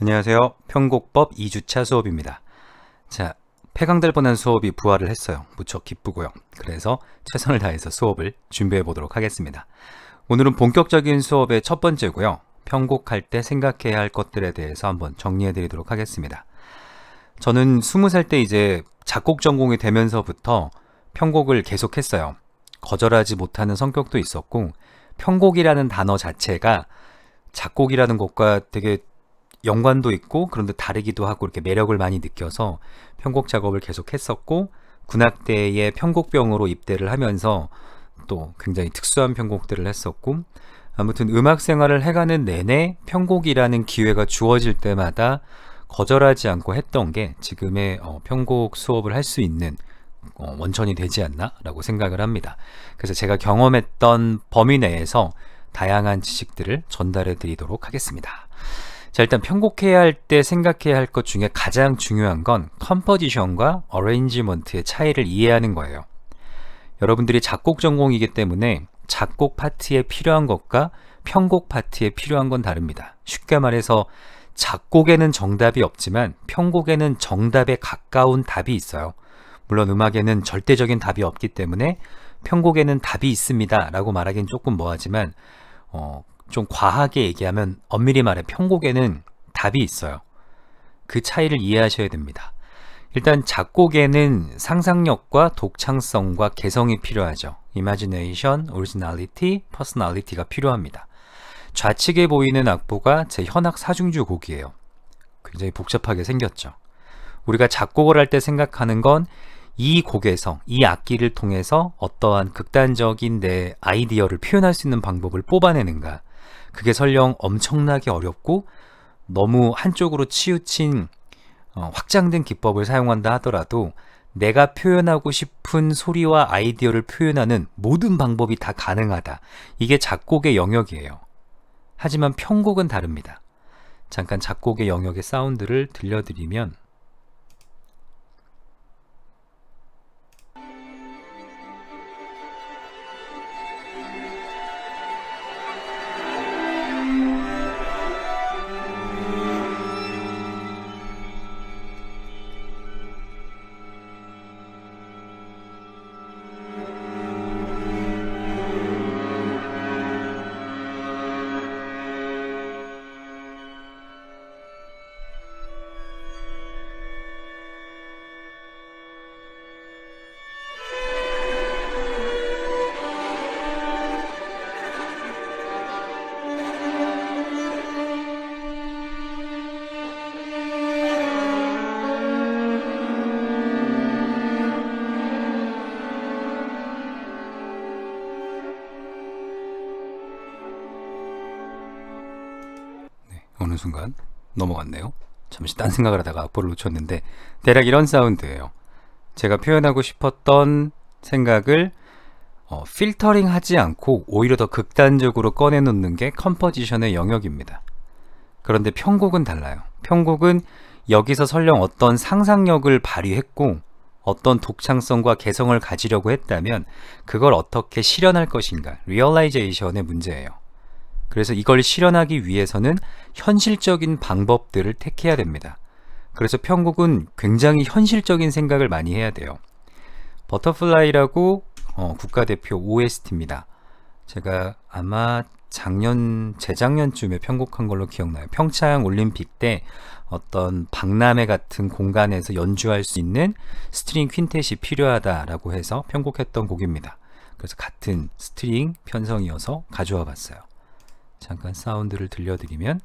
안녕하세요. 편곡법 2주차 수업입니다. 자, 폐강될 뻔한 수업이 부활을 했어요. 무척 기쁘고요. 그래서 최선을 다해서 수업을 준비해 보도록 하겠습니다. 오늘은 본격적인 수업의 첫 번째고요. 편곡할 때 생각해야 할 것들에 대해서 한번 정리해 드리도록 하겠습니다. 저는 20살 때 이제 작곡 전공이 되면서부터 편곡을 계속했어요. 거절하지 못하는 성격도 있었고, 편곡이라는 단어 자체가 작곡이라는 것과 되게 연관도 있고 그런데 다르기도 하고 이렇게 매력을 많이 느껴서 편곡 작업을 계속 했었고, 군악대에 편곡병으로 입대를 하면서 또 굉장히 특수한 편곡들을 했었고, 아무튼 음악 생활을 해가는 내내 편곡이라는 기회가 주어질 때마다 거절하지 않고 했던 게 지금의 편곡 수업을 할 수 있는 원천이 되지 않나 라고 생각을 합니다. 그래서 제가 경험했던 범위 내에서 다양한 지식들을 전달해 드리도록 하겠습니다. 자, 일단 편곡해야 할 때 생각해야 할 것 중에 가장 중요한 건 컴포지션과 어레인지먼트의 차이를 이해하는 거예요. 여러분들이 작곡 전공이기 때문에 작곡 파트에 필요한 것과 편곡 파트에 필요한 건 다릅니다. 쉽게 말해서 작곡에는 정답이 없지만 편곡에는 정답에 가까운 답이 있어요. 물론 음악에는 절대적인 답이 없기 때문에 편곡에는 답이 있습니다 라고 말하기는 조금 뭐하지만 좀 과하게 얘기하면 엄밀히 말해 편곡에는 답이 있어요. 그 차이를 이해하셔야 됩니다. 일단 작곡에는 상상력과 독창성과 개성이 필요하죠. Imagination, Originality, Personality가 필요합니다. 좌측에 보이는 악보가 제 현악 사중주 곡이에요. 굉장히 복잡하게 생겼죠. 우리가 작곡을 할 때 생각하는 건 이 곡에서, 이 악기를 통해서 어떠한 극단적인 내 아이디어를 표현할 수 있는 방법을 뽑아내는가. 그게 설령 엄청나게 어렵고 너무 한쪽으로 치우친 확장된 기법을 사용한다 하더라도 내가 표현하고 싶은 소리와 아이디어를 표현하는 모든 방법이 다 가능하다. 이게 작곡의 영역이에요. 하지만 편곡은 다릅니다. 잠깐 작곡의 영역의 사운드를 들려드리면, 어느 순간 넘어갔네요. 잠시 딴 생각을 하다가 악보를 놓쳤는데 대략 이런 사운드예요. 제가 표현하고 싶었던 생각을 필터링 하지 않고 오히려 더 극단적으로 꺼내놓는 게 컴포지션의 영역입니다. 그런데 편곡은 달라요. 편곡은 여기서 설령 어떤 상상력을 발휘했고 어떤 독창성과 개성을 가지려고 했다면 그걸 어떻게 실현할 것인가, 리얼라이제이션의 문제예요. 그래서 이걸 실현하기 위해서는 현실적인 방법들을 택해야 됩니다. 그래서 편곡은 굉장히 현실적인 생각을 많이 해야 돼요. 버터플라이라고 국가대표 OST입니다. 제가 아마 재작년쯤에 편곡한 걸로 기억나요. 평창 올림픽 때 어떤 박람회 같은 공간에서 연주할 수 있는 스트링 퀸텟이 필요하다라고 해서 편곡했던 곡입니다. 그래서 같은 스트링 편성이어서 가져와 봤어요. 잠깐 사운드를 들려드리면,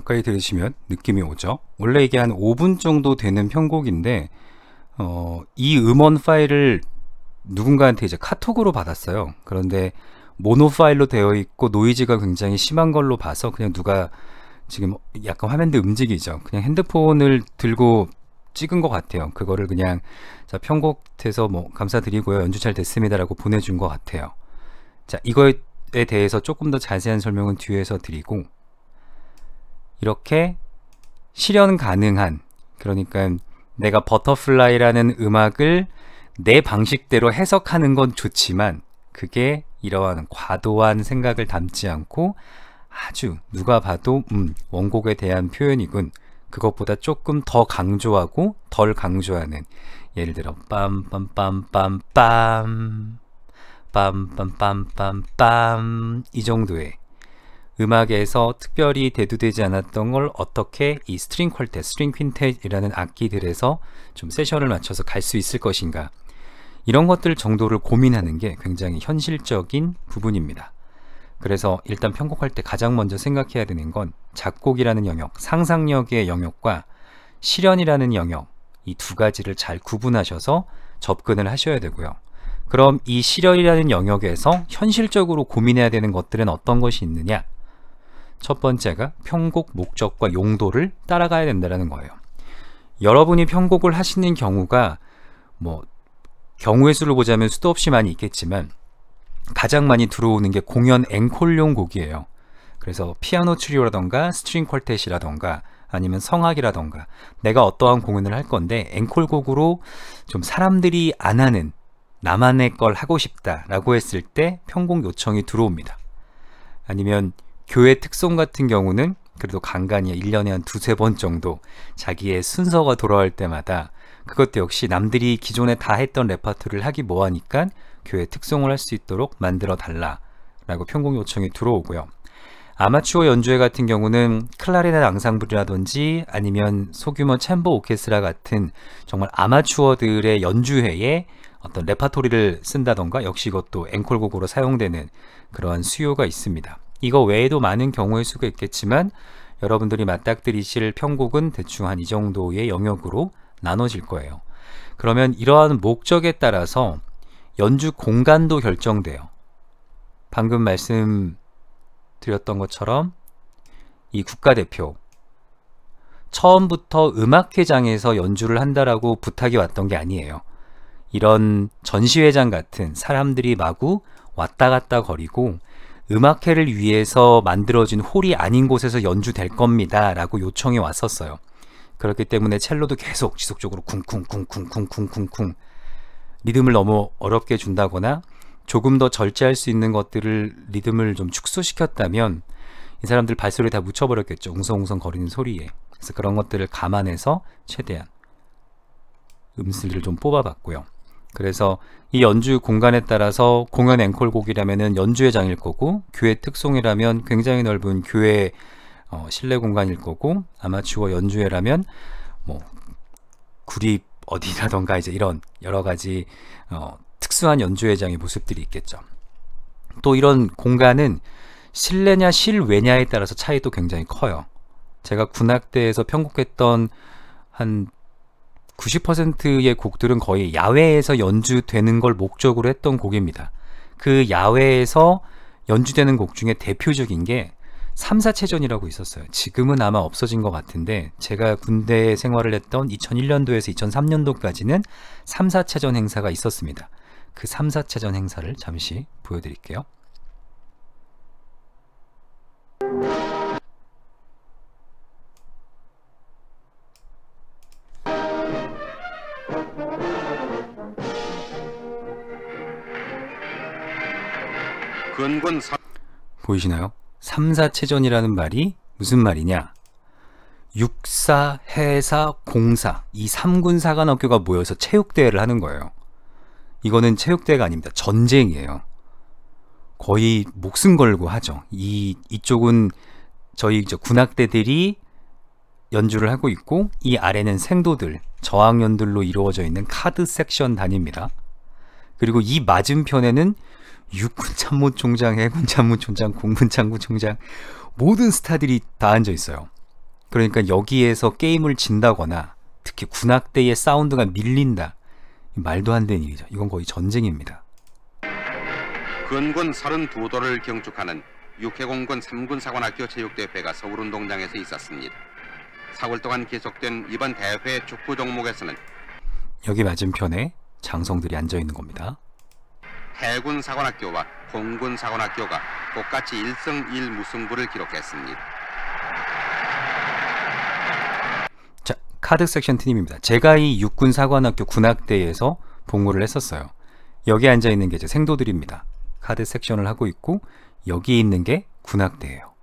가까이 들으시면 느낌이 오죠. 원래 이게 한 5분 정도 되는 편곡인데 이 음원 파일을 누군가한테 이제 카톡으로 받았어요. 그런데 모노 파일로 되어 있고 노이즈가 굉장히 심한 걸로 봐서 그냥 누가 지금 약간 화면도 움직이죠. 그냥 핸드폰을 들고 찍은 것 같아요. 그거를 그냥 자, 편곡돼서 뭐 감사드리고요, 연주 잘 됐습니다 라고 보내준 것 같아요. 자, 이거에 대해서 조금 더 자세한 설명은 뒤에서 드리고, 이렇게 실현 가능한, 그러니까 내가 버터플라이라는 음악을 내 방식대로 해석하는 건 좋지만 그게 이러한 과도한 생각을 담지 않고 아주 누가 봐도 원곡에 대한 표현이군, 그것보다 조금 더 강조하고 덜 강조하는, 예를 들어 빰빰빰빰빰 빰빰빰빰빰 이 정도의 음악에서 특별히 대두되지 않았던 걸 어떻게 이 스트링 퀄텟, 스트링 퀸텟이라는 악기들에서 좀 세션을 맞춰서 갈 수 있을 것인가, 이런 것들 정도를 고민하는 게 굉장히 현실적인 부분입니다. 그래서 일단 편곡할 때 가장 먼저 생각해야 되는 건 작곡이라는 영역, 상상력의 영역과 실현이라는 영역, 이 두 가지를 잘 구분하셔서 접근을 하셔야 되고요. 그럼 이 실현이라는 영역에서 현실적으로 고민해야 되는 것들은 어떤 것이 있느냐? 첫 번째가 편곡 목적과 용도를 따라가야 된다는 거예요. 여러분이 편곡을 하시는 경우가 뭐 경우의 수를 보자면 수도 없이 많이 있겠지만 가장 많이 들어오는 게 공연 앵콜용 곡이에요. 그래서 피아노 트리오라던가 스트링 퀄텟이라던가 아니면 성악이라던가 내가 어떠한 공연을 할 건데 앵콜곡으로 좀 사람들이 안 하는 나만의 걸 하고 싶다라고 했을 때 편곡 요청이 들어옵니다. 아니면 교회 특송 같은 경우는 그래도 간간히 1년에 한 두세 번 정도 자기의 순서가 돌아올 때마다 그것도 역시 남들이 기존에 다 했던 레퍼토리를 하기 뭐하니까 교회 특송을 할 수 있도록 만들어 달라 라고 편곡 요청이 들어오고요. 아마추어 연주회 같은 경우는 클라리넷 앙상블이라든지 아니면 소규모 챔버 오케스트라 같은 정말 아마추어들의 연주회에 어떤 레퍼토리를 쓴다던가 역시 이것도 앵콜곡으로 사용되는 그러한 수요가 있습니다. 이거 외에도 많은 경우의 수가 있겠지만 여러분들이 맞닥뜨리실 편곡은 대충 한 이 정도의 영역으로 나눠질 거예요. 그러면 이러한 목적에 따라서 연주 공간도 결정돼요. 방금 말씀드렸던 것처럼 이 국가대표 처음부터 음악회장에서 연주를 한다라고 부탁이 왔던 게 아니에요. 이런 전시회장 같은 사람들이 마구 왔다 갔다 거리고 음악회를 위해서 만들어진 홀이 아닌 곳에서 연주될 겁니다 라고 요청이 왔었어요. 그렇기 때문에 첼로도 계속 지속적으로 쿵쿵쿵쿵쿵쿵쿵쿵 리듬을 너무 어렵게 준다거나 조금 더 절제할 수 있는 것들을 리듬을 좀 축소시켰다면 이 사람들 발소리 다 묻혀버렸겠죠. 웅성웅성 거리는 소리에. 그래서 그런 것들을 감안해서 최대한 음슬을 좀 뽑아봤고요. 그래서 이 연주 공간에 따라서 공연 앵콜곡이라면 연주회장일 거고 교회 특송이라면 굉장히 넓은 교회 실내 공간일 거고 아마추어 연주회라면 뭐 구립 어디라던가 이제 이런 여러 가지 특수한 연주회장의 모습들이 있겠죠. 또 이런 공간은 실내냐 실외냐에 따라서 차이도 굉장히 커요. 제가 군악대에서 편곡했던 한 90%의 곡들은 거의 야외에서 연주되는 걸 목적으로 했던 곡입니다. 그 야외에서 연주되는 곡 중에 대표적인 게 3사체전이라고 있었어요. 지금은 아마 없어진 것 같은데 제가 군대 생활을 했던 2001년도에서 2003년도까지는 3사체전 행사가 있었습니다. 그 3사체전 행사를 잠시 보여드릴게요. 보이시나요? 3사체전이라는 말이 무슨 말이냐? 육사, 해사, 공사 이 3군 사관학교가 모여서 체육대회를 하는 거예요. 이거는 체육대회가 아닙니다. 전쟁이에요. 거의 목숨 걸고 하죠. 이쪽은 저희 군악대들이 연주를 하고 있고 이 아래는 생도들, 저학년들로 이루어져 있는 카드 섹션 단입니다. 그리고 이 맞은편에는 육군 참모총장, 해군 참모총장, 공군 참모총장 모든 스타들이 다 앉아 있어요. 그러니까 여기에서 게임을 진다거나 특히 군악대의 사운드가 밀린다. 말도 안 되는 일이죠. 이건 거의 전쟁입니다. 근군 32도를 경축하는 육해공군 3군 사관학교 체육대회가 서울운동장에서 있었습니다. 4월 동안 계속된 이번 대회 축구 종목에서는 여기 맞은편에 장성들이 앉아있는 겁니다. 해군 사관학교와 공군 사관학교가 똑같이 1승 1무승부를 기록했습니다. 자, 카드 섹션 팀입니다. 제가 이 육군 사관학교 군악대에서 복무를 했었어요. 여기 앉아있는 게 이제 생도들입니다. 카드 섹션을 하고 있고 여기 있는 게 군악대예요.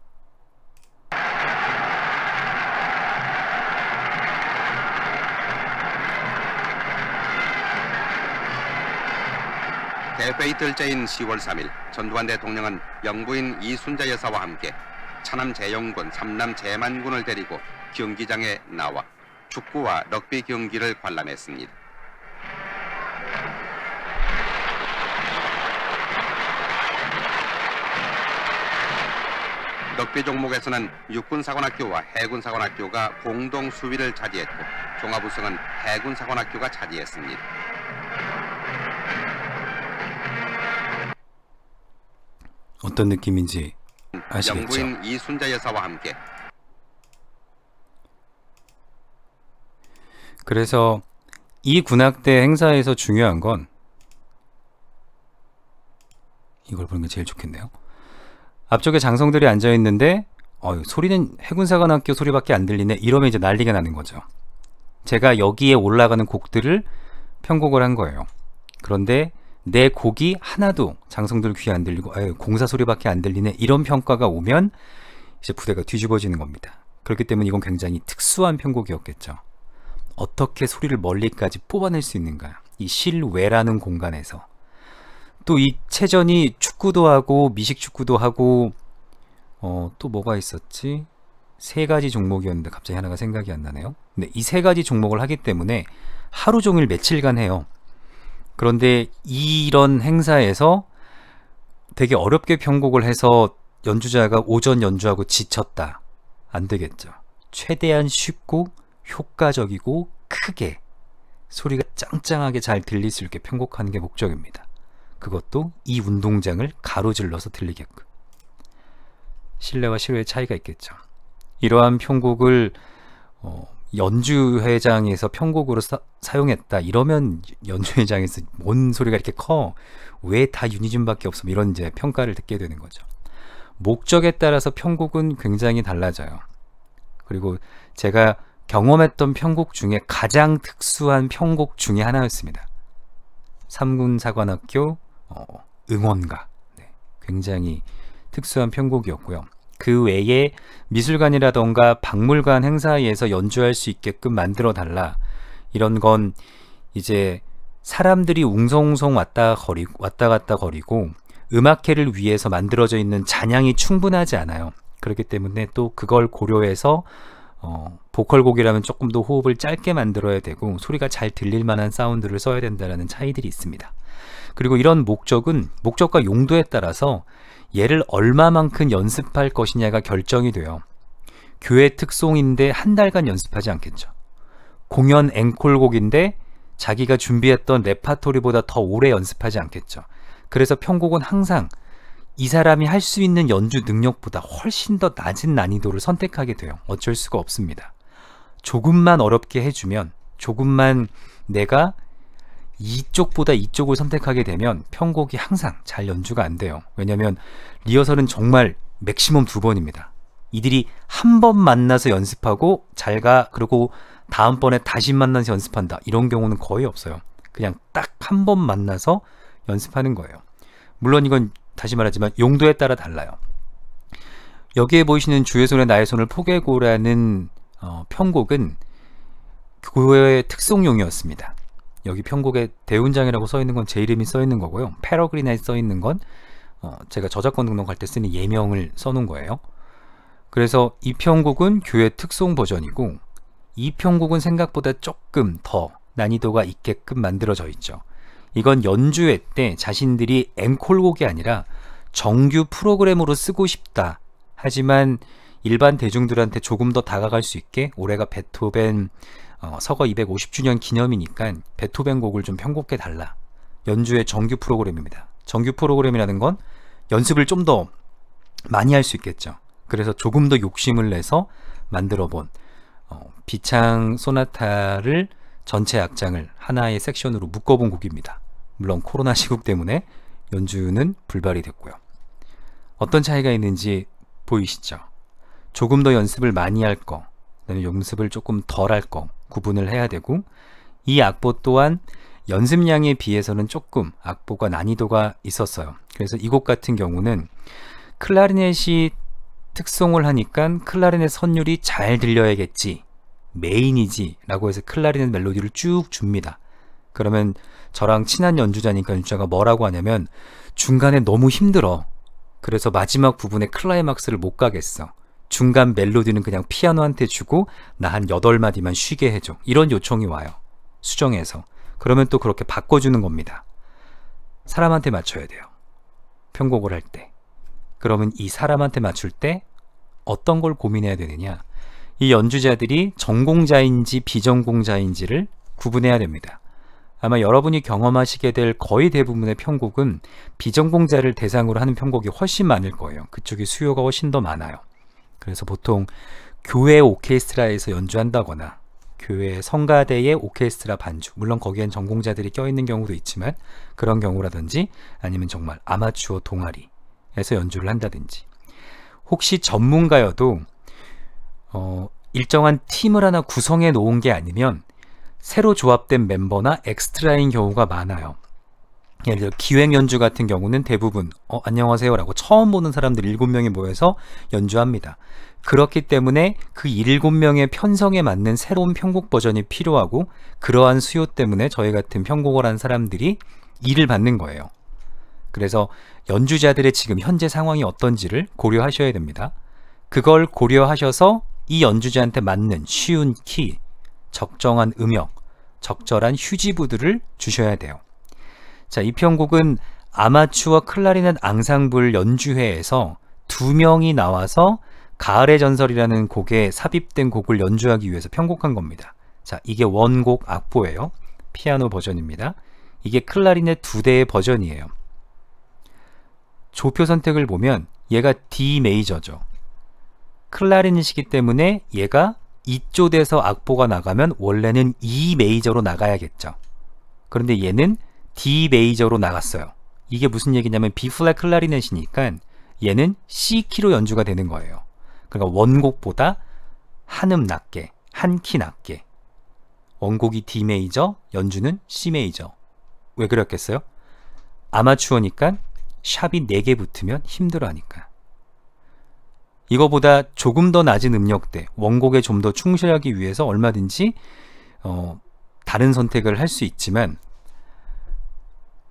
대회 이틀째인 10월 3일 전두환 대통령은 영부인 이순자 여사와 함께 차남 재영군, 삼남 재만군을 데리고 경기장에 나와 축구와 럭비 경기를 관람했습니다. 럭비 종목에서는 육군사관학교와 해군사관학교가 공동 수위를 차지했고 종합우승은 해군사관학교가 차지했습니다. 어떤 느낌인지 아시겠죠? 영부인 이순자 여사와 함께. 그래서 이 군악대 행사에서 중요한 건 이걸 보는 게 제일 좋겠네요. 앞쪽에 장성들이 앉아있는데 소리는 해군사관학교 소리밖에 안 들리네. 이러면 이제 난리가 나는 거죠. 제가 여기에 올라가는 곡들을 편곡을 한 거예요. 그런데 내 곡이 하나도 장성들 귀에 안 들리고 공사 소리밖에 안 들리네. 이런 평가가 오면 이제 부대가 뒤집어지는 겁니다. 그렇기 때문에 이건 굉장히 특수한 편곡이었겠죠. 어떻게 소리를 멀리까지 뽑아낼 수 있는가. 이 실외라는 공간에서. 또 이 체전이 축구도 하고 미식축구도 하고 또 뭐가 있었지? 3가지 종목이었는데 갑자기 하나가 생각이 안 나네요. 근데 이 3가지 종목을 하기 때문에 하루 종일 며칠간 해요. 그런데 이런 행사에서 되게 어렵게 편곡을 해서 연주자가 오전 연주하고 지쳤다. 안 되겠죠. 최대한 쉽고 효과적이고 크게 소리가 짱짱하게 잘 들릴 수 있게 편곡하는 게 목적입니다. 그것도 이 운동장을 가로질러서 들리게끔. 실내와 실외의 차이가 있겠죠. 이러한 편곡을 연주회장에서 편곡으로 사용했다. 이러면 연주회장에서 뭔 소리가 이렇게 커? 왜 다 유니즘밖에 없어? 이런 이제 평가를 듣게 되는 거죠. 목적에 따라서 편곡은 굉장히 달라져요. 그리고 제가 경험했던 편곡 중에 가장 특수한 편곡 중에 하나였습니다. 3군 사관학교 응원가. 굉장히 특수한 편곡이었고요. 그 외에 미술관이라던가 박물관 행사에서 연주할 수 있게끔 만들어 달라. 이런 건 이제 사람들이 웅성웅성 왔다 갔다 거리고 음악회를 위해서 만들어져 있는 잔향이 충분하지 않아요. 그렇기 때문에 또 그걸 고려해서 보컬곡이라면 조금 더 호흡을 짧게 만들어야 되고 소리가 잘 들릴 만한 사운드를 써야 된다는 차이들이 있습니다. 그리고 이런 목적과 용도에 따라서 얘를 얼마만큼 연습할 것이냐가 결정이 돼요. 교회 특송인데 한 달간 연습하지 않겠죠. 공연 앵콜곡인데 자기가 준비했던 레파토리보다 더 오래 연습하지 않겠죠. 그래서 편곡은 항상 이 사람이 할 수 있는 연주 능력보다 훨씬 더 낮은 난이도를 선택하게 돼요. 어쩔 수가 없습니다. 조금만 어렵게 해주면, 조금만 내가 이쪽보다 이쪽을 선택하게 되면 편곡이 항상 잘 연주가 안 돼요. 왜냐면 리허설은 정말 맥시멈 2번입니다. 이들이 한 번 만나서 연습하고 잘 가, 그리고 다음번에 다시 만나서 연습한다. 이런 경우는 거의 없어요. 그냥 딱 한 번 만나서 연습하는 거예요. 물론 이건 다시 말하지만 용도에 따라 달라요. 여기에 보이시는 주의 손에 나의 손을 포개고라는 편곡은 교회의 특송용이었습니다. 여기 편곡에 대훈장이라고 써있는 건 제 이름이 써있는 거고요. 패러그린에 써있는 건 제가 저작권 등록할 때 쓰는 예명을 써놓은 거예요. 그래서 이 편곡은 교회 특송 버전이고 이 편곡은 생각보다 조금 더 난이도가 있게끔 만들어져 있죠. 이건 연주회 때 자신들이 앵콜곡이 아니라 정규 프로그램으로 쓰고 싶다. 하지만 일반 대중들한테 조금 더 다가갈 수 있게 올해가 베토벤 서거 250주년 기념이니까 베토벤 곡을 좀 편곡해 달라. 연주의 정규 프로그램입니다. 정규 프로그램이라는 건 연습을 좀 더 많이 할 수 있겠죠. 그래서 조금 더 욕심을 내서 만들어 본 비창 소나타를 전체 악장을 하나의 섹션으로 묶어본 곡입니다. 물론 코로나 시국 때문에 연주는 불발이 됐고요. 어떤 차이가 있는지 보이시죠? 조금 더 연습을 많이 할 거, 그다음에 연습을 조금 덜 할 거 구분을 해야 되고, 이 악보 또한 연습량에 비해서는 조금 악보가 난이도가 있었어요. 그래서 이 곡 같은 경우는 클라리넷이 특송을 하니까 클라리넷 선율이 잘 들려야겠지, 메인이지 라고 해서 클라리넷 멜로디를 쭉 줍니다. 그러면 저랑 친한 연주자니까 연주자가 뭐라고 하냐면, 중간에 너무 힘들어, 그래서 마지막 부분에 클라이막스를 못 가겠어, 중간 멜로디는 그냥 피아노한테 주고 나 한 8마디만 쉬게 해줘, 이런 요청이 와요, 수정해서. 그러면 또 그렇게 바꿔주는 겁니다. 사람한테 맞춰야 돼요, 편곡을 할 때. 그러면 이 사람한테 맞출 때 어떤 걸 고민해야 되느냐, 이 연주자들이 전공자인지 비전공자인지를 구분해야 됩니다. 아마 여러분이 경험하시게 될 거의 대부분의 편곡은 비전공자를 대상으로 하는 편곡이 훨씬 많을 거예요. 그쪽이 수요가 훨씬 더 많아요. 그래서 보통 교회 오케스트라에서 연주한다거나 교회 성가대의 오케스트라 반주, 물론 거기엔 전공자들이 껴있는 경우도 있지만 그런 경우라든지, 아니면 정말 아마추어 동아리에서 연주를 한다든지, 혹시 전문가여도 일정한 팀을 하나 구성해 놓은 게 아니면 새로 조합된 멤버나 엑스트라인 경우가 많아요. 예를 들어 기획 연주 같은 경우는 대부분 안녕하세요 라고 처음 보는 사람들 7명이 모여서 연주합니다. 그렇기 때문에 그 7명의 편성에 맞는 새로운 편곡 버전이 필요하고, 그러한 수요 때문에 저희 같은 편곡을 한 사람들이 일을 받는 거예요. 그래서 연주자들의 지금 현재 상황이 어떤지를 고려하셔야 됩니다. 그걸 고려하셔서 이 연주자한테 맞는 쉬운 키, 적정한 음역, 적절한 휴지부들을 주셔야 돼요. 자, 이 편곡은 아마추어 클라리넷 앙상블 연주회에서 2명이 나와서 가을의 전설이라는 곡에 삽입된 곡을 연주하기 위해서 편곡한 겁니다. 자, 이게 원곡 악보예요. 피아노 버전입니다. 이게 클라리넷 2대의 버전이에요. 조표 선택을 보면 얘가 D 메이저죠. 클라리넷이기 때문에 얘가 이쪽에서 악보가 나가면 원래는 E 메이저로 나가야겠죠. 그런데 얘는 D 메이저로 나갔어요. 이게 무슨 얘기냐면 B 플랫 클라리넷이니까 얘는 C 키로 연주가 되는 거예요. 그러니까 원곡보다 한음 낮게, 한 키 낮게. 원곡이 D 메이저, 연주는 C 메이저. 왜 그랬겠어요? 아마추어니까 샵이 4개 붙으면 힘들어하니까. 이거보다 조금 더 낮은 음역대, 원곡에 좀 더 충실하기 위해서 얼마든지 다른 선택을 할 수 있지만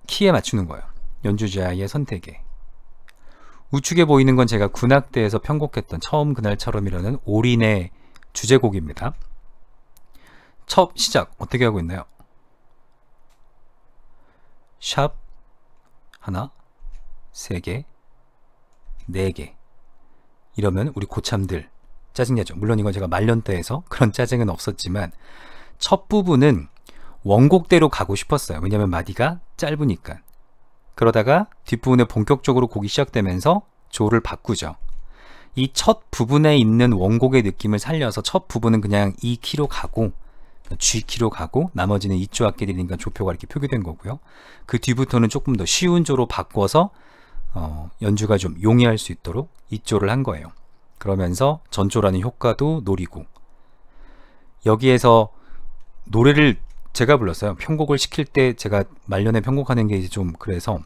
키에 맞추는 거예요. 연주자의 선택에. 우측에 보이는 건 제가 군악대에서 편곡했던 처음 그날처럼이라는 올인의 주제곡입니다. 첫 시작 어떻게 하고 있나요? 샵 하나, 3개, 4개. 이러면 우리 고참들 짜증나죠. 물론 이건 제가 말년대에서 그런 짜증은 없었지만 첫 부분은 원곡대로 가고 싶었어요. 왜냐면 마디가 짧으니까. 그러다가 뒷부분에 본격적으로 곡이 시작되면서 조를 바꾸죠. 이 첫 부분에 있는 원곡의 느낌을 살려서 첫 부분은 그냥 E 키로 가고 G 키로 가고 나머지는 이조 악기들이니까 조표가 이렇게 표기된 거고요. 그 뒤부터는 조금 더 쉬운 조로 바꿔서 연주가 좀 용이할 수 있도록 이조를 한 거예요. 그러면서 전조라는 효과도 노리고, 여기에서 노래를 제가 불렀어요. 편곡을 시킬 때 제가 말년에 편곡하는 게 이제 좀 그래서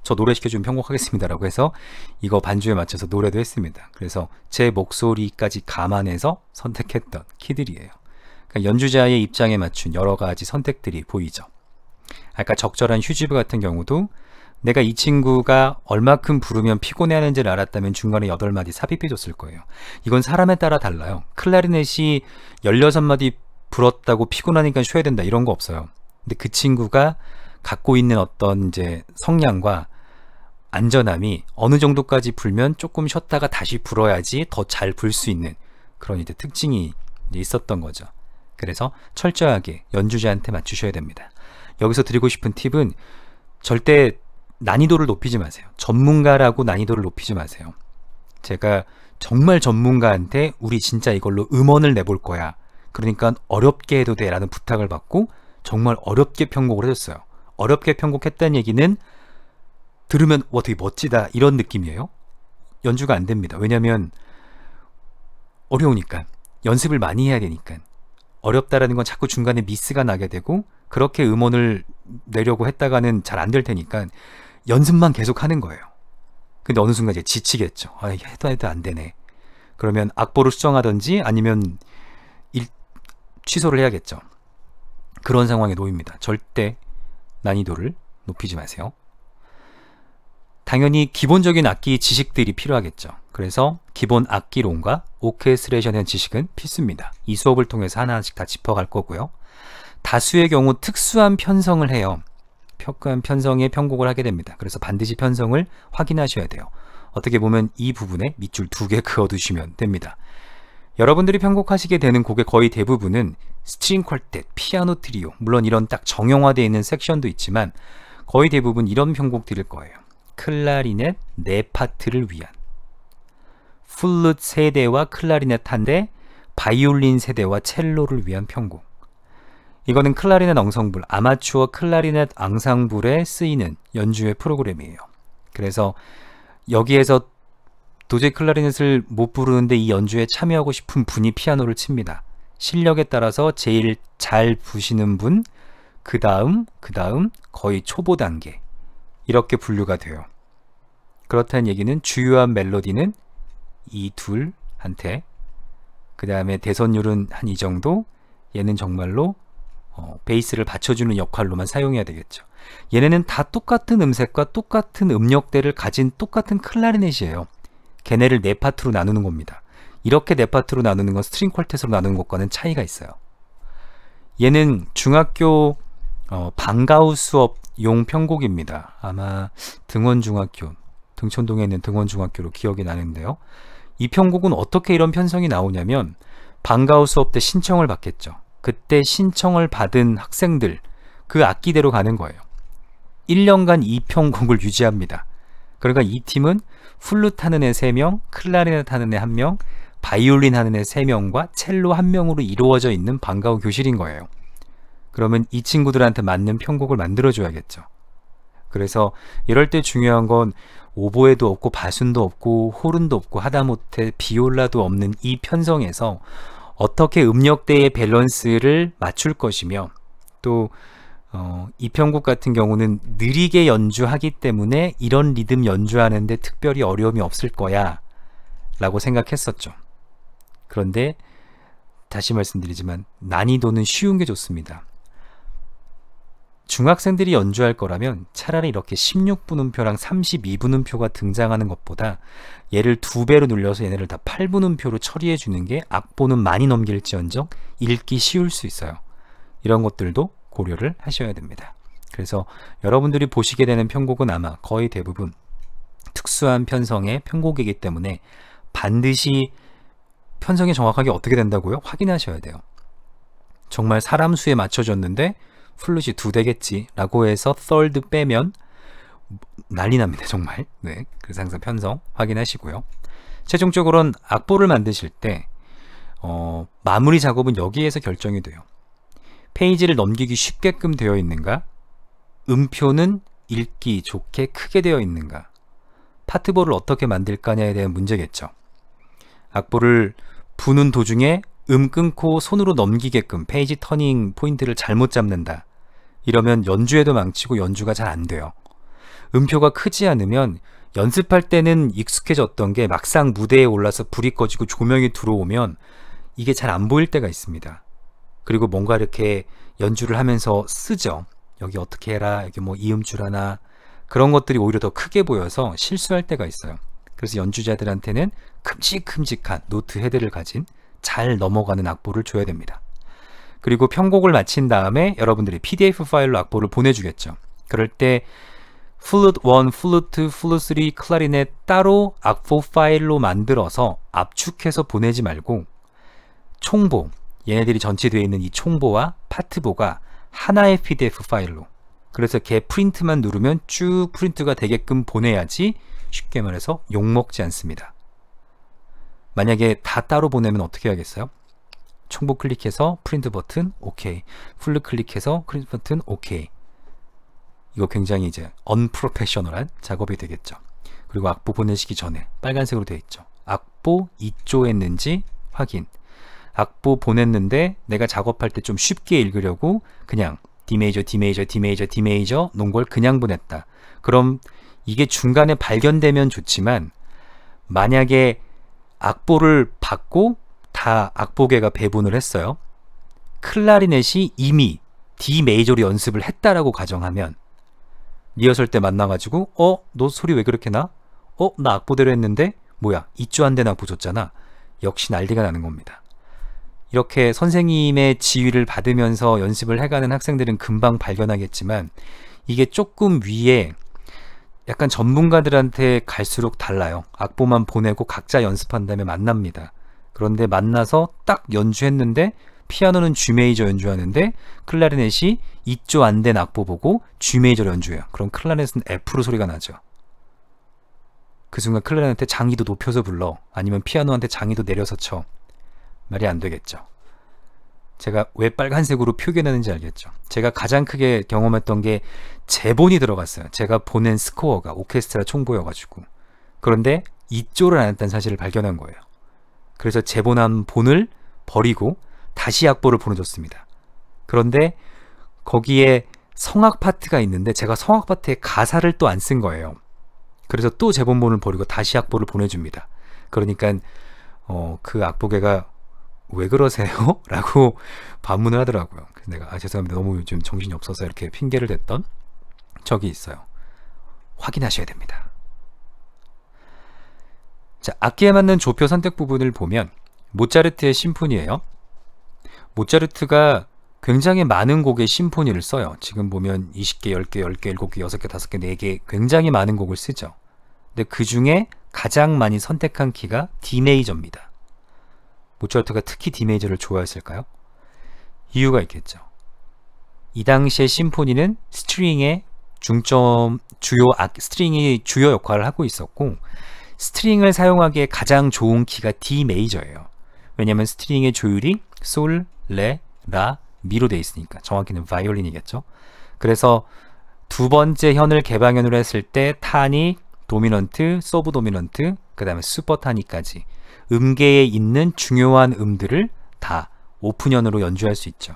저 노래 시켜주면 편곡하겠습니다 라고 해서 이거 반주에 맞춰서 노래도 했습니다. 그래서 제 목소리까지 감안해서 선택했던 키들이에요. 그러니까 연주자의 입장에 맞춘 여러 가지 선택들이 보이죠. 아까 적절한 휴지부 같은 경우도 내가 이 친구가 얼마큼 부르면 피곤해하는지를 알았다면 중간에 8마디 삽입해 줬을 거예요. 이건 사람에 따라 달라요. 클라리넷이 16마디 불었다고 피곤하니까 쉬어야 된다 이런 거 없어요. 근데 그 친구가 갖고 있는 어떤 이제 성량과 안전함이 어느 정도까지 불면 조금 쉬었다가 다시 불어야지 더 잘 불 수 있는 그런 이제 특징이 있었던 거죠. 그래서 철저하게 연주자한테 맞추셔야 됩니다. 여기서 드리고 싶은 팁은 절대 난이도를 높이지 마세요. 전문가라고 난이도를 높이지 마세요. 제가 정말 전문가한테 우리 진짜 이걸로 음원을 내볼 거야. 그러니까 어렵게 해도 돼 라는 부탁을 받고 정말 어렵게 편곡을 해줬어요. 어렵게 편곡했다는 얘기는 들으면 와 되게 멋지다 이런 느낌이에요. 연주가 안 됩니다. 왜냐면 어려우니까. 연습을 많이 해야 되니까. 어렵다라는 건 자꾸 중간에 미스가 나게 되고 그렇게 음원을 내려고 했다가는 잘 안 될 테니까 연습만 계속 하는 거예요. 근데 어느 순간 이제 지치겠죠. 아, 해도 안 되네. 그러면 악보를 수정하든지 아니면 취소를 해야겠죠. 그런 상황에 놓입니다. 절대 난이도를 높이지 마세요. 당연히 기본적인 악기 지식들이 필요하겠죠. 그래서 기본 악기론과 오케스트레이션의 지식은 필수입니다. 이 수업을 통해서 하나씩 다 짚어갈 거고요. 다수의 경우 특수한 편성을 해요. 특수한 편성의 편곡을 하게 됩니다. 그래서 반드시 편성을 확인하셔야 돼요. 어떻게 보면 이 부분에 밑줄 2개 그어두시면 됩니다. 여러분들이 편곡하시게 되는 곡의 거의 대부분은 스트링 퀄텟, 피아노 트리오, 물론 이런 딱 정형화되어 있는 섹션도 있지만 거의 대부분 이런 편곡들일 거예요. 클라리넷 4파트를 위한 플룻 3대와 클라리넷 1대, 바이올린 3대와 첼로를 위한 편곡. 이거는 클라리넷 엉성불, 아마추어 클라리넷 앙상블에 쓰이는 연주의 프로그램이에요. 그래서 여기에서 도저히 클라리넷을 못 부르는데 이 연주에 참여하고 싶은 분이 피아노를 칩니다. 실력에 따라서 제일 잘 부시는 분, 그 다음 거의 초보 단계 이렇게 분류가 돼요. 그렇다는 얘기는 주요한 멜로디는 이 둘한테, 그 다음에 대선율은 한 이 정도, 얘는 정말로 베이스를 받쳐주는 역할로만 사용해야 되겠죠. 얘네는 다 똑같은 음색과 똑같은 음역대를 가진 똑같은 클라리넷이에요. 걔네를 4파트로 나누는 겁니다. 이렇게 4파트로 나누는 건 스트링 퀄텟으로 나누는 것과는 차이가 있어요. 얘는 중학교 방과후 수업용 편곡입니다. 아마 등원중학교, 등촌동에 있는 등원중학교로 기억이 나는데요. 이 편곡은 어떻게 이런 편성이 나오냐면 방과후 수업 때 신청을 받겠죠. 그때 신청을 받은 학생들 그 악기대로 가는 거예요. 1년간 이 편곡을 유지합니다. 그러니까 이 팀은 플룻 하는 애 3명, 클라리넷 하는 애 1명, 바이올린 하는 애 3명과 첼로 1명으로 이루어져 있는 방과후 교실인 거예요. 그러면 이 친구들한테 맞는 편곡을 만들어줘야겠죠. 그래서 이럴 때 중요한 건 오보에도 없고 바순도 없고 호른도 없고 하다못해 비올라도 없는 이 편성에서 어떻게 음역대의 밸런스를 맞출 것이며 또 이 편곡 같은 경우는 느리게 연주하기 때문에 이런 리듬 연주하는데 특별히 어려움이 없을 거야 라고 생각했었죠. 그런데 다시 말씀드리지만 난이도는 쉬운 게 좋습니다. 중학생들이 연주할 거라면 차라리 이렇게 16분음표랑 32분음표가 등장하는 것보다 얘를 2배로 눌려서 얘네를 다 8분음표로 처리해 주는 게 악보는 많이 넘길지언정 읽기 쉬울 수 있어요. 이런 것들도 고려를 하셔야 됩니다. 그래서 여러분들이 보시게 되는 편곡은 아마 거의 대부분 특수한 편성의 편곡이기 때문에 반드시 편성이 정확하게 어떻게 된다고요? 확인하셔야 돼요. 정말 사람 수에 맞춰졌는데 플룻이 2대겠지 라고 해서 third 빼면 난리 납니다. 정말. 네, 그래서 항상 편성 확인하시고요. 최종적으로는 악보를 만드실 때 마무리 작업은 여기에서 결정이 돼요. 페이지를 넘기기 쉽게끔 되어 있는가, 음표는 읽기 좋게 크게 되어 있는가, 파트보를 어떻게 만들까냐에 대한 문제겠죠. 악보를 부는 도중에 끊고 손으로 넘기게끔 페이지 터닝 포인트를 잘못 잡는다. 이러면 연주에도 망치고 연주가 잘 안 돼요. 음표가 크지 않으면 연습할 때는 익숙해졌던 게 막상 무대에 올라서 불이 꺼지고 조명이 들어오면 이게 잘 안 보일 때가 있습니다. 그리고 뭔가 이렇게 연주를 하면서 쓰죠. 여기 어떻게 해라, 여기 뭐 이음줄 하나, 그런 것들이 오히려 더 크게 보여서 실수할 때가 있어요. 그래서 연주자들한테는 큼직큼직한 노트 헤드를 가진 잘 넘어가는 악보를 줘야 됩니다. 그리고 편곡을 마친 다음에 여러분들이 PDF 파일로 악보를 보내주겠죠. 그럴 때 플루트 1, 플루트, 플루트 3, 클라리넷 따로 악보 파일로 만들어서 압축해서 보내지 말고 총보, 얘네들이 전치되어 있는 이 총보와 파트보가 하나의 PDF 파일로, 그래서 걔 프린트만 누르면 쭉 프린트가 되게끔 보내야지 쉽게 말해서 욕먹지 않습니다. 만약에 다 따로 보내면 어떻게 해야겠어요? 총보 클릭해서 프린트 버튼 오케이, 풀 클릭해서 프린트 버튼 오케이. 이거 굉장히 이제 언프로페셔널한 작업이 되겠죠. 그리고 악보 보내시기 전에 빨간색으로 되어 있죠. 악보 입조했는지 확인. 악보 보냈는데 내가 작업할 때 좀 쉽게 읽으려고 그냥 D 메이저, D 메이저, D 메이저, D 메이저 놓은 걸 그냥 보냈다. 그럼 이게 중간에 발견되면 좋지만 만약에 악보를 받고 다 악보계가 배분을 했어요. 클라리넷이 이미 D 메이저로 연습을 했다라고 가정하면 리허설 때 만나가지고 너 소리 왜 그렇게 나? 나 악보대로 했는데 뭐야 이조 안 된 악보 줬잖아. 역시 난리가 나는 겁니다. 이렇게 선생님의 지휘를 받으면서 연습을 해가는 학생들은 금방 발견하겠지만 이게 조금 위에 약간 전문가들한테 갈수록 달라요. 악보만 보내고 각자 연습한 다음에 만납니다. 그런데 만나서 딱 연주했는데 피아노는 G 메이저 연주하는데 클라리넷이 2조 안 된 악보 보고 G 메이저로 연주해요. 그럼 클라리넷은 F로 소리가 나죠. 그 순간 클라리넷한테 장이도 높여서 불러, 아니면 피아노한테 장이도 내려서 쳐. 말이 안 되겠죠. 제가 왜 빨간색으로 표기해놨는지 알겠죠. 제가 가장 크게 경험했던 게 제본이 들어갔어요. 제가 보낸 스코어가 오케스트라 총보여가지고. 그런데 2조를 안 했다는 사실을 발견한 거예요. 그래서 제본한 본을 버리고 다시 악보를 보내줬습니다. 그런데 거기에 성악 파트가 있는데 제가 성악 파트에 가사를 또 안 쓴 거예요. 그래서 또 제본본을 버리고 다시 악보를 보내줍니다. 그러니까 그 악보계가 왜 그러세요? 라고 반문을 하더라고요. 그래서 내가 죄송합니다. 너무 요즘 정신이 없어서 이렇게 핑계를 댔던 적이 있어요. 확인하셔야 됩니다. 자, 악기에 맞는 조표 선택 부분을 보면 모차르트의 심포니예요. 모차르트가 굉장히 많은 곡의 심포니를 써요. 지금 보면 20개, 10개, 10개, 7개, 6개, 5개, 4개 굉장히 많은 곡을 쓰죠. 근데 그 중에 가장 많이 선택한 키가 D 메이저입니다. 모차르트가 특히 D 메이저를 좋아했을까요? 이유가 있겠죠. 이 당시의 심포니는 스트링의 스트링이 주요 역할을 하고 있었고, 스트링을 사용하기에 가장 좋은 키가 D 메이저예요. 왜냐하면 스트링의 조율이 솔, 레, 라, 미로 되어 있으니까. 정확히는 바이올린이겠죠. 그래서 두 번째 현을 개방현으로 했을 때 타니, 도미넌트, 서브 도미넌트, 그 다음에 슈퍼 타니까지 음계에 있는 중요한 음들을 다 오픈현으로 연주할 수 있죠.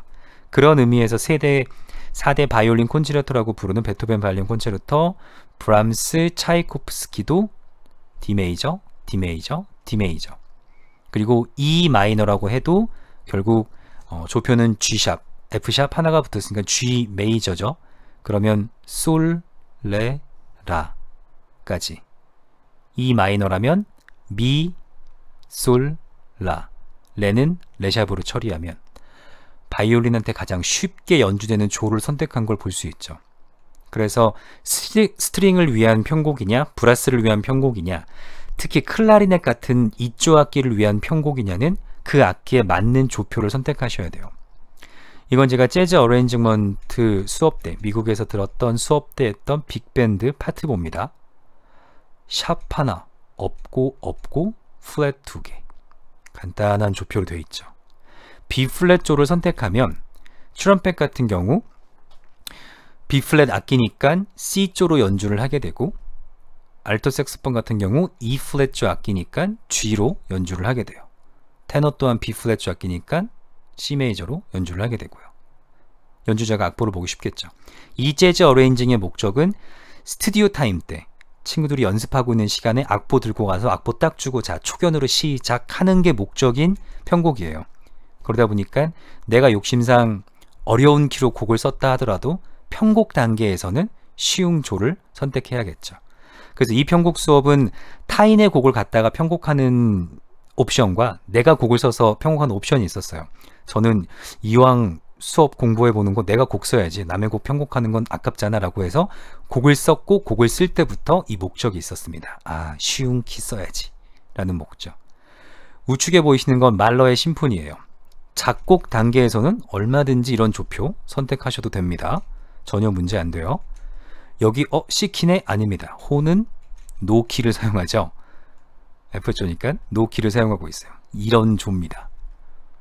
그런 의미에서 4대 바이올린 콘체르토라고 부르는 베토벤 바이올린 콘체르토, 브람스, 차이코프스키도 D 메이저, D 메이저, D 메이저. 그리고 E 마이너라고 해도 결국 조표는 G샵, F샵 하나가 붙었으니까 G 메이저죠. 그러면 솔, 레, 라까지. E 마이너라면 미, 솔, 라. 레는 레샵으로 처리하면 바이올린한테 가장 쉽게 연주되는 조를 선택한 걸 볼 수 있죠. 그래서 스트링을 위한 편곡이냐, 브라스를 위한 편곡이냐, 특히 클라리넷 같은 2조 악기를 위한 편곡이냐는 그 악기에 맞는 조표를 선택하셔야 돼요. 이건 제가 재즈 어레인지먼트 수업 때, 미국에서 들었던 수업 때 했던 빅밴드 파트보입니다. 샵 하나, 없고 플랫 2개. 간단한 조표로 되어 있죠. B 플랫 조를 선택하면 트럼펫 같은 경우 B 플랫 악기니까 C 조로 연주를 하게 되고, 알토 색소폰 같은 경우 E 플랫 조 악기니까 G로 연주를 하게 돼요. 테너 또한 B 플랫 조 악기니까 C 메이저로 연주를 하게 되고요. 연주자가 악보를 보기 쉽겠죠. 이 재즈 어레인징의 목적은 스튜디오 타임 때 친구들이 연습하고 있는 시간에 악보 들고 가서 악보 딱 주고 자 초견으로 시작하는 게 목적인 편곡이에요. 그러다 보니까 내가 욕심상 어려운 키로 곡을 썼다 하더라도 편곡 단계에서는 쉬운 조를 선택해야겠죠. 그래서 이 편곡 수업은 타인의 곡을 갖다가 편곡하는 옵션과 내가 곡을 써서 편곡하는 옵션이 있었어요. 저는 이왕 수업 공부해 보는 거 내가 곡 써야지 남의 곡 편곡하는 건 아깝잖아 라고 해서 곡을 썼고 곡을 쓸 때부터 이 목적이 있었습니다. 아, 쉬운 키 써야지 라는 목적. 우측에 보이시는 건 말러의 심포니예요. 작곡 단계에서는 얼마든지 이런 조표 선택하셔도 됩니다. 전혀 문제 안 돼요. 여기 C키네? 아닙니다. 호는 노키를 사용하죠. F조니까 노키를 사용하고 있어요. 이런 조입니다.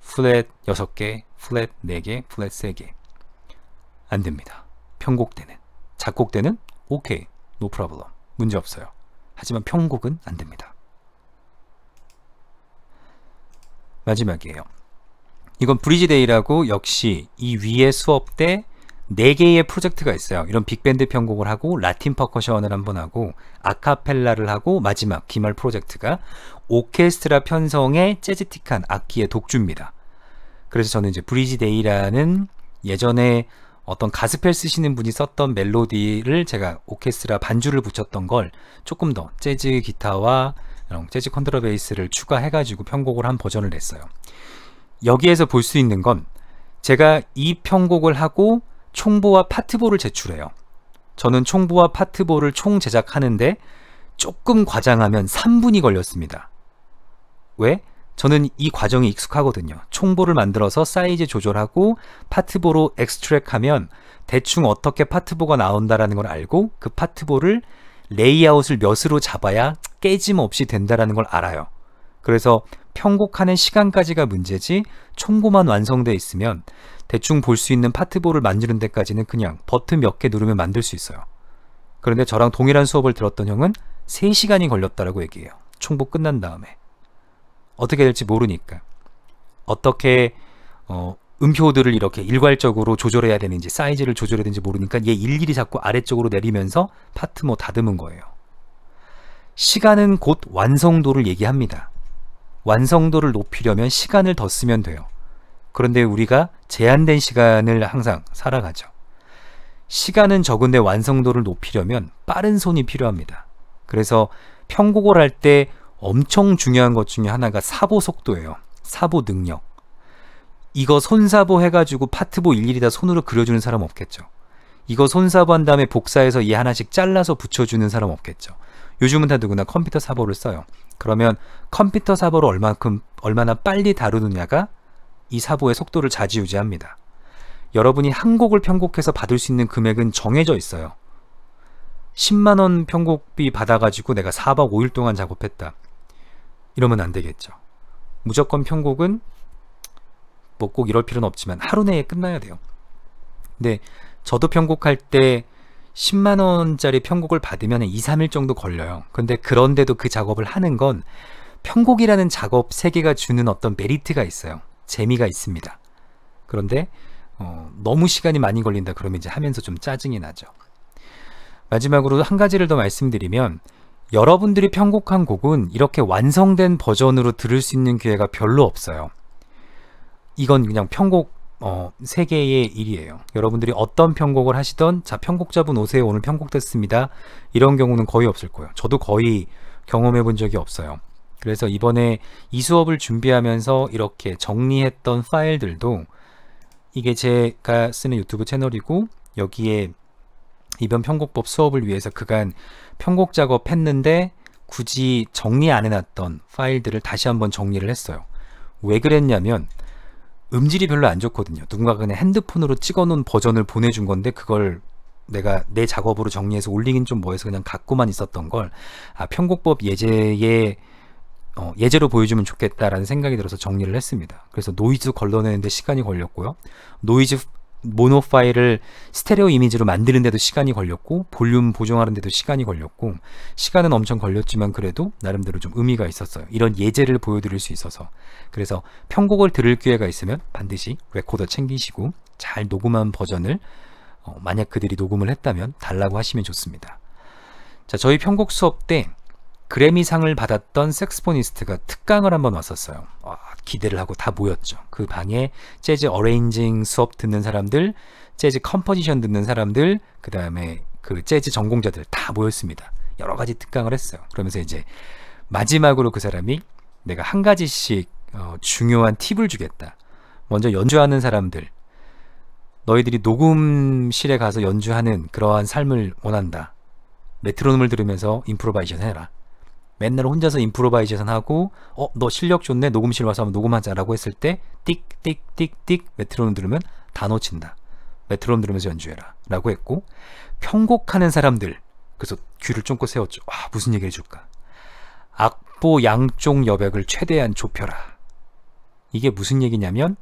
플랫 6개, 플랫 4개, 플랫 3개. 안 됩니다. 편곡 때는. 작곡 때는 오케이, no problem. 문제 없어요. 하지만 편곡은 안 됩니다. 마지막이에요. 이건 브리지데이라고 역시 이 위에 수업 때 4개의 프로젝트가 있어요. 이런 빅밴드 편곡을 하고 라틴 퍼커션을 한번 하고 아카펠라를 하고 마지막 기말 프로젝트가 오케스트라 편성의 재즈틱한 악기의 독주입니다. 그래서 저는 이제 브리지데이라는 예전에 어떤 가스펠 쓰시는 분이 썼던 멜로디를 제가 오케스트라 반주를 붙였던 걸 조금 더 재즈 기타와 재즈 컨트라베이스를 추가해가지고 편곡을 한 버전을 냈어요. 여기에서 볼 수 있는 건 제가 이 편곡을 하고 총보와 파트보를 제출해요. 저는 총보와 파트보를 총 제작하는데 조금 과장하면 3분이 걸렸습니다. 왜? 저는 이 과정이 익숙하거든요. 총보를 만들어서 사이즈 조절하고 파트보로 엑스트랙하면 대충 어떻게 파트보가 나온다라는 걸 알고 그 파트보를 레이아웃을 몇으로 잡아야 깨짐없이 된다라는 걸 알아요. 그래서 편곡하는 시간까지가 문제지 총보만 완성되어 있으면 대충 볼 수 있는 파트보를 만드는 데까지는 그냥 버튼 몇 개 누르면 만들 수 있어요. 그런데 저랑 동일한 수업을 들었던 형은 3시간이 걸렸다라고 얘기해요. 총보 끝난 다음에. 어떻게 될지 모르니까. 어떻게 음표들을 이렇게 일괄적으로 조절해야 되는지 사이즈를 조절해야 되는지 모르니까 얘 일일이 자꾸 아래쪽으로 내리면서 파트 뭐 다듬은 거예요. 시간은 곧 완성도를 얘기합니다. 완성도를 높이려면 시간을 더 쓰면 돼요. 그런데 우리가 제한된 시간을 항상 살아가죠. 시간은 적은데 완성도를 높이려면 빠른 손이 필요합니다. 그래서 편곡을 할 때 엄청 중요한 것 중에 하나가 사보 속도예요. 사보 능력. 이거 손사보 해가지고 파트보 일일이 다 손으로 그려주는 사람 없겠죠. 이거 손사보 한 다음에 복사해서 이 하나씩 잘라서 붙여주는 사람 없겠죠. 요즘은 다 누구나 컴퓨터 사보를 써요. 그러면 컴퓨터 사보를 얼마나 빨리 다루느냐가 이 사보의 속도를 좌지우지합니다. 여러분이 한 곡을 편곡해서 받을 수 있는 금액은 정해져 있어요. 10만원 편곡비 받아가지고 내가 4박 5일 동안 작업했다. 이러면 안 되겠죠. 무조건 편곡은 뭐 꼭 이럴 필요는 없지만 하루 내에 끝나야 돼요. 근데 저도 편곡할 때 10만원짜리 편곡을 받으면 2, 3일 정도 걸려요. 근데 그런데도 그 작업을 하는 건 편곡이라는 작업 세계가 주는 어떤 메리트가 있어요. 재미가 있습니다. 그런데 너무 시간이 많이 걸린다 그러면 이제 하면서 좀 짜증이 나죠. 마지막으로 한 가지를 더 말씀드리면 여러분들이 편곡한 곡은 이렇게 완성된 버전으로 들을 수 있는 기회가 별로 없어요. 이건 그냥 편곡 세계의 일이에요. 여러분들이 어떤 편곡을 하시던 자 편곡자분 오세요 오늘 편곡됐습니다 이런 경우는 거의 없을 거예요. 저도 거의 경험해 본 적이 없어요. 그래서 이번에 이 수업을 준비하면서 이렇게 정리했던 파일들도 이게 제가 쓰는 유튜브 채널이고 여기에 이번 편곡법 수업을 위해서 그간 편곡 작업했는데 굳이 정리 안 해놨던 파일들을 다시 한번 정리를 했어요. 왜 그랬냐면 음질이 별로 안 좋거든요. 누군가가 그냥 핸드폰으로 찍어놓은 버전을 보내준 건데 그걸 내가 내 작업으로 정리해서 올리긴 좀 뭐해서 그냥 갖고만 있었던 걸 편곡법 예제로 보여주면 좋겠다라는 생각이 들어서 정리를 했습니다. 그래서 노이즈 걸러내는데 시간이 걸렸고요. 노이즈 모노 파일을 스테레오 이미지로 만드는데도 시간이 걸렸고 볼륨 보정하는데도 시간이 걸렸고 시간은 엄청 걸렸지만 그래도 나름대로 좀 의미가 있었어요. 이런 예제를 보여드릴 수 있어서. 그래서 편곡을 들을 기회가 있으면 반드시 레코더 챙기시고 잘 녹음한 버전을 만약 그들이 녹음을 했다면 달라고 하시면 좋습니다. 자, 저희 편곡 수업 때 그래미상을 받았던 색스포니스트가 특강을 한번 왔었어요. 기대를 하고 다 모였죠. 그 방에 재즈 어레인징 수업 듣는 사람들, 재즈 컴포지션 듣는 사람들, 그 다음에 그 재즈 전공자들 다 모였습니다. 여러 가지 특강을 했어요. 그러면서 이제 마지막으로 그 사람이 내가 한 가지씩 중요한 팁을 주겠다. 먼저 연주하는 사람들, 너희들이 녹음실에 가서 연주하는 그러한 삶을 원한다. 메트로놈을 들으면서 임프로바이제이션 해라. 맨날 혼자서 임프로바이제이션 하고 너 실력 좋네, 녹음실 와서 한번 녹음하자라고 했을 때 띡띡띡띡 메트로놈 들으면 다 놓친다. 메트로놈 들으면서 연주해라 라고 했고, 편곡하는 사람들, 그래서 귀를 쫑긋 세웠죠. 무슨 얘기 해줄까. 악보 양쪽 여백을 최대한 좁혀라. 이게 무슨 얘기냐면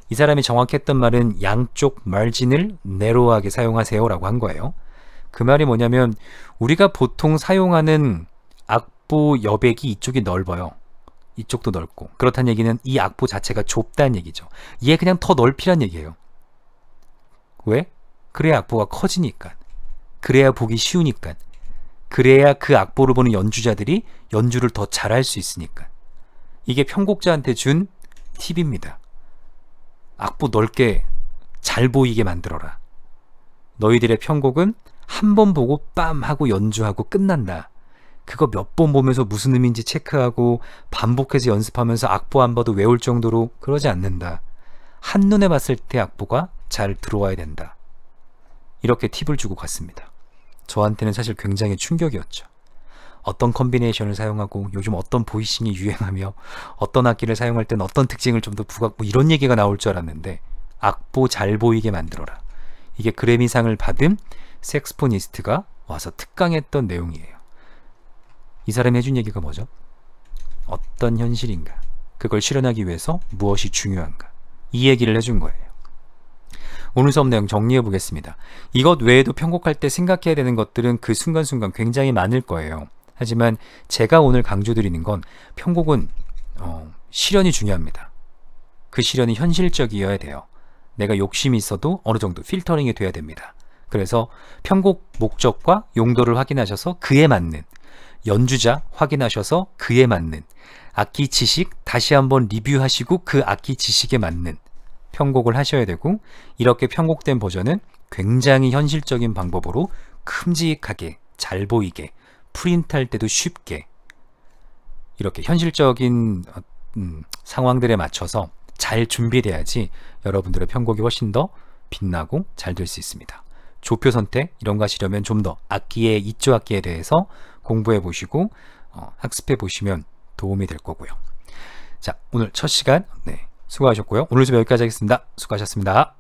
이 사람이 정확히 했던 말은 양쪽 마진을 내로하게 사용하세요 라고 한 거예요. 그 말이 뭐냐면 우리가 보통 사용하는 악보 여백이 이쪽이 넓어요. 이쪽도 넓고, 그렇다는 얘기는 이 악보 자체가 좁다는 얘기죠. 얘 그냥 더 넓히란 얘기예요. 왜? 그래야 악보가 커지니까, 그래야 보기 쉬우니까, 그래야 그 악보를 보는 연주자들이 연주를 더 잘할 수 있으니까. 이게 편곡자한테 준 팁입니다. 악보 넓게 잘 보이게 만들어라. 너희들의 편곡은 한 번 보고 빰 하고 연주하고 끝난다. 그거 몇 번 보면서 무슨 의미인지 체크하고 반복해서 연습하면서 악보 안 봐도 외울 정도로 그러지 않는다. 한눈에 봤을 때 악보가 잘 들어와야 된다. 이렇게 팁을 주고 갔습니다. 저한테는 사실 굉장히 충격이었죠. 어떤 컨비네이션을 사용하고 요즘 어떤 보이싱이 유행하며 어떤 악기를 사용할 땐 어떤 특징을 좀 더 부각, 이런 얘기가 나올 줄 알았는데, 악보 잘 보이게 만들어라. 이게 그래미상을 받은 색스포니스트가 와서 특강했던 내용이에요. 이 사람이 해준 얘기가 뭐죠? 어떤 현실인가? 그걸 실현하기 위해서 무엇이 중요한가? 이 얘기를 해준 거예요. 오늘 수업 내용 정리해 보겠습니다. 이것 외에도 편곡할 때 생각해야 되는 것들은 그 순간순간 굉장히 많을 거예요. 하지만 제가 오늘 강조드리는 건 편곡은 실현이 중요합니다. 그 실현이 현실적이어야 돼요. 내가 욕심이 있어도 어느 정도 필터링이 돼야 됩니다. 그래서 편곡 목적과 용도를 확인하셔서 그에 맞는, 연주자 확인하셔서 그에 맞는, 악기 지식 다시 한번 리뷰하시고 그 악기 지식에 맞는 편곡을 하셔야 되고, 이렇게 편곡된 버전은 굉장히 현실적인 방법으로 큼직하게 잘 보이게, 프린트할 때도 쉽게, 이렇게 현실적인 상황들에 맞춰서 잘 준비돼야지 여러분들의 편곡이 훨씬 더 빛나고 잘 될 수 있습니다. 조표 선택 이런 거 하시려면 좀 더 악기의 이쪽 악기에 대해서 공부해 보시고 학습해 보시면 도움이 될 거고요. 자, 오늘 첫 시간 수고하셨고요. 오늘 수업 여기까지 하겠습니다. 수고하셨습니다.